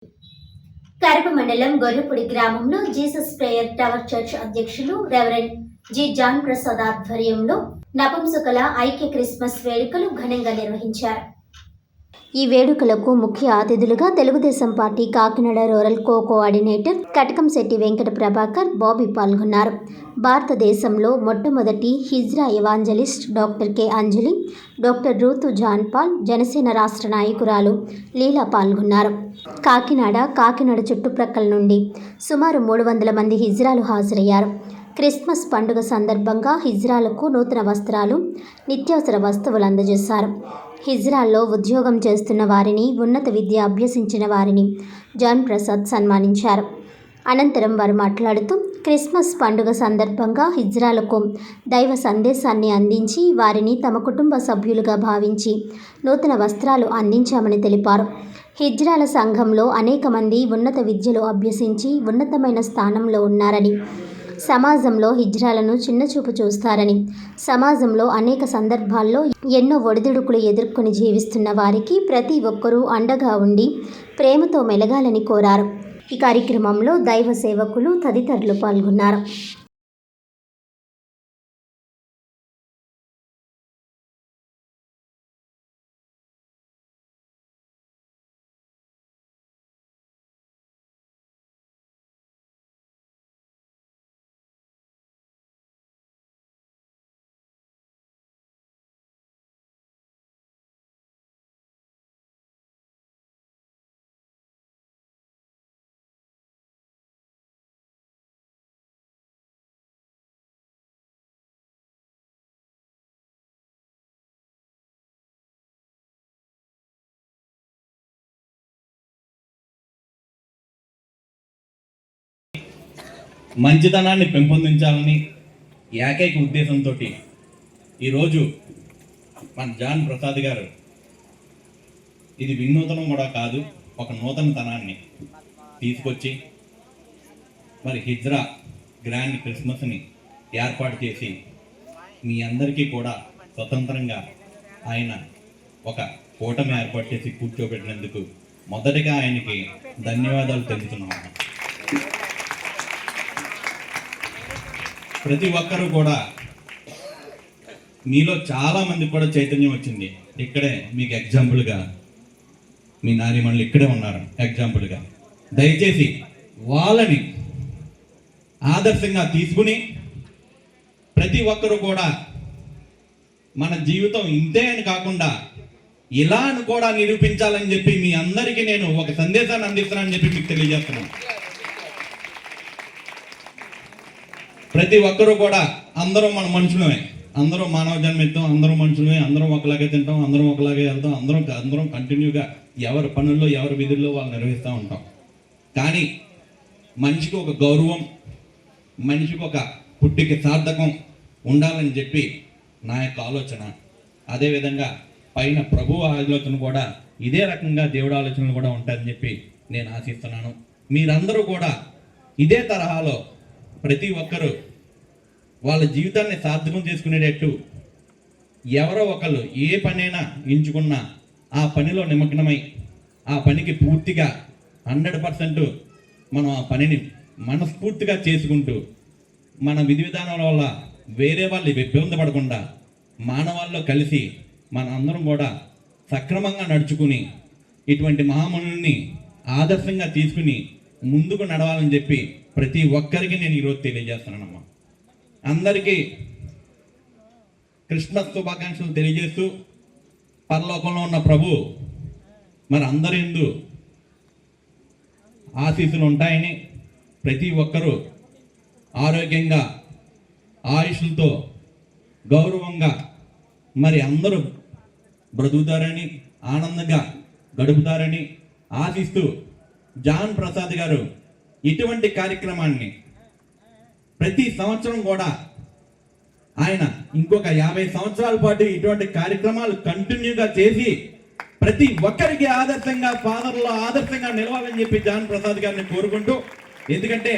కరప మండలం గొర్రెపూడి గ్రామంలో Jesus prayer tower church అధ్యక్షులు రెవరెండ్ జి జాన్ ప్రసాద్ ఆధ్వర్యంలో నపుంసకుల ఐక్య క్రిస్మస్ వేడుకలు ఘనంగా నిర్వహించారు. ఈ వేడుకలకు ముఖ్య అతిథులుగా Telugu Desam party Kakinada rural coordinator Katakamsetti Venkata Prabhakar Bobby పాల్గొన్నారు. భారతదేశంలో మొట్టమొదటి hijra evangelist doctor K Anjali, doctor Ruth John Paul, Janasena రాష్ట్ర నాయకురాలు లీలా పాల్గొన్నారు. కాకినాడ చుట్టుప్రక్కల నుండి సుమారు 300 మంది హిజ్రాలు హాజరయ్యారు. క్రిస్మస్ పండుగ సందర్భంగా హిజ్రాలకు నూతన వస్త్రాలు, నిత్యావసర వస్తువులు అందజేశారు. హిజ్రాల్లో ఉద్యోగం చేస్తున్న వారిని, ఉన్నత విద్య అభ్యసించిన వారిని జాన్ ప్రసాద్ సన్మానించారు. అనంతరం వారు మాట్లాడుతూ క్రిస్మస్ పండుగ సందర్భంగా హిజ్రాలకు దైవ సందేశాన్ని అందించి వారిని తమ కుటుంబ సభ్యులుగా భావించి నూతన వస్త్రాలు అందించామని తెలిపారు. హిజ్రాల సంఘంలో అనేక మంది ఉన్నత విద్యలు అభ్యసించి ఉన్నతమైన స్థానంలో ఉన్నారని, సమాజంలో హిజ్రాలను చిన్నచూపు చూస్తారని, సమాజంలో అనేక సందర్భాల్లో ఎన్నో ఒడిదుడుకులు ఎదుర్కొని జీవిస్తున్న వారికి ప్రతి ఒక్కరూ అండగా ఉండి ప్రేమతో మెలగాలని కోరారు. ఈ కార్యక్రమంలో దైవ సేవకులు తదితరులు పాల్గొన్నారు. మంచితనాన్ని పెంపొందించాలని ఏకైక ఉద్దేశంతో ఈరోజు మన జాన్ ప్రసాద్ గారు ఇది వినూతనం కూడా కాదు, ఒక నూతనతనాన్ని తీసుకొచ్చి మరి హిజ్రా గ్రాండ్ క్రిస్మస్ని ఏర్పాటు చేసి మీ అందరికీ కూడా స్వతంత్రంగా ఆయన ఒక కూటమి ఏర్పాటు చేసి కూర్చోబెట్టినందుకు మొదటిగా ఆయనకి ధన్యవాదాలు తెలుపుతున్నాము. ప్రతి ఒక్కరూ కూడా మీలో చాలామంది కూడా చైతన్యం వచ్చింది. ఇక్కడే మీకు ఎగ్జాంపుల్గా మీ నారీమణులు ఇక్కడే ఉన్నారు. ఎగ్జాంపుల్గా దయచేసి వాళ్ళని ఆదర్శంగా తీసుకుని ప్రతి ఒక్కరూ కూడా మన జీవితం ఇంతే అని కాకుండా ఇలా అని కూడా నిరూపించాలని చెప్పి మీ అందరికీ నేను ఒక సందేశాన్ని అందిస్తున్నానని చెప్పి మీకు తెలియజేస్తున్నాను. ప్రతి ఒక్కరూ కూడా అందరూ మన మనుషులమే, అందరూ మానవ జన్మెత్తాం, అందరూ మనుషులమే, అందరం ఒకలాగే తింటాం, అందరం ఒకలాగే వెళ్తాం, అందరం కంటిన్యూగా ఎవరి పనుల్లో ఎవరి విధుల్లో వాళ్ళు నిర్వహిస్తూ ఉంటాం. కానీ మనిషికి ఒక గౌరవం, మనిషికి ఒక పుట్టికి సార్థకం ఉండాలని చెప్పి నా యొక్క ఆలోచన. అదేవిధంగా పైన ప్రభు ఆలోచన కూడా ఇదే రకంగా దేవుడి ఆలోచనలు కూడా ఉంటాయని చెప్పి నేను ఆశిస్తున్నాను. మీరందరూ కూడా ఇదే తరహాలో ప్రతి ఒక్కరూ వాళ్ళ జీవితాన్ని సార్థకం చేసుకునేటట్టు ఎవరో ఒకళ్ళు ఏ పనైనా ఎంచుకున్నా ఆ పనిలో నిమగ్నమై ఆ పనికి పూర్తిగా 100% మనం ఆ పనిని మనస్ఫూర్తిగా చేసుకుంటూ మన విధి విధానాల వల్ల వేరే వాళ్ళు ఇబ్బంది పడకుండా మానవాళ్ళలో కలిసి మన అందరం కూడా సక్రమంగా నడుచుకుని ఇటువంటి మహామనుల్ని ఆదర్శంగా తీసుకుని ముందుకు నడవాలని చెప్పి ప్రతి ఒక్కరికి నేను ఈరోజు తెలియజేస్తున్నానమ్మా. అందరికీ క్రిస్మస్ శుభాకాంక్షలు తెలియజేస్తూ పరలోకంలో ఉన్న ప్రభు మరి అందరి యందు ఆశీస్సులు ఉంటాయని, ప్రతి ఒక్కరూ ఆరోగ్యంగా ఆయుష్లతో గౌరవంగా మరి అందరూ బ్రతుకుతారని, ఆనందంగా గడుపుతారని ఆశిస్తూ జాన్ ప్రసాద్ గారు ఇటువంటి కార్యక్రమాన్ని ప్రతి సంవత్సరం కూడా ఆయన ఇంకొక 50 సంవత్సరాల పాటు ఇటువంటి కార్యక్రమాలు కంటిన్యూగా చేసి ప్రతి ఒక్కరికి ఆదర్శంగా, ఫాదర్లో ఆదర్శంగా నిలవాలని చెప్పి జాన్ ప్రసాద్ గారిని కోరుకుంటూ, ఎందుకంటే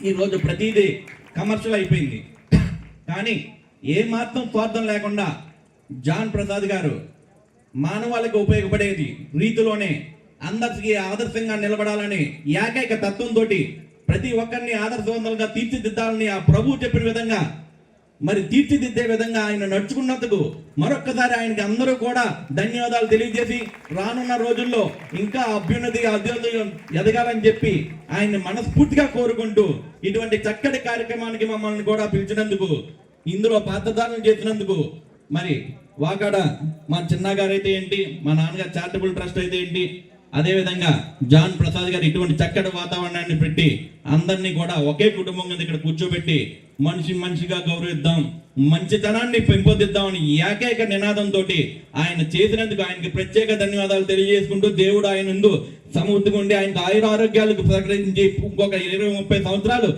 ఈరోజు ప్రతిదీ కమర్షియల్ అయిపోయింది, కానీ ఏమాత్రం స్వార్థం లేకుండా జాన్ ప్రసాద్ గారు మానవాళికి ఉపయోగపడేది రీతిలోనే అందరికీ ఆదర్శంగా నిలబడాలని ఏకైక తత్వంతో ప్రతి ఒక్కరిని ఆదర్శవంతంగా తీర్చిదిద్దాలని ఆ ప్రభువు చెప్పిన విధంగా మరి తీర్చిదిద్దే విధంగా ఆయన నడుచుకున్నందుకు మరొక్కసారి ఆయనకి అందరూ కూడా ధన్యవాదాలు తెలియజేసి రానున్న రోజుల్లో ఇంకా అభ్యున్నతి ఎదగాలని చెప్పి ఆయన్ని మనస్ఫూర్తిగా కోరుకుంటూ ఇటువంటి చక్కటి కార్యక్రమానికి మమ్మల్ని కూడా పిలిచినందుకు, ఇందులో పాత్రదానం చేసినందుకు మరి వాకాడ మా చిన్నగారు అయితే ఏంటి, మా నాన్నగారు చారిటబుల్ ట్రస్ట్ అయితే ఏంటి, అదేవిధంగా జాన్ ప్రసాద్ గారు ఇటువంటి చక్కటి వాతావరణాన్ని పెట్టి అందరినీ కూడా ఒకే కుటుంబం కింద ఇక్కడ కూర్చోబెట్టి మనిషిగా గౌరవిద్దాం, మంచితనాన్ని పెంపొందిద్దామని ఏకైక నినాదంతో ఆయన చేసినందుకు ఆయనకి ప్రత్యేక ధన్యవాదాలు తెలియజేసుకుంటూ దేవుడు ఆయన ముందు సమృద్ధిగా ఉండి ఆయనకు ఆరోగ్యాలకు ప్రకటించి ఇంకొక 20-30 సంవత్సరాలు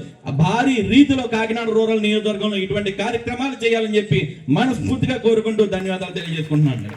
భారీ రీతిలో కాకినాడ రూరల్ నియోజకవర్గంలో ఇటువంటి కార్యక్రమాలు చేయాలని చెప్పి మనస్ఫూర్తిగా కోరుకుంటూ ధన్యవాదాలు తెలియజేసుకుంటున్నాను.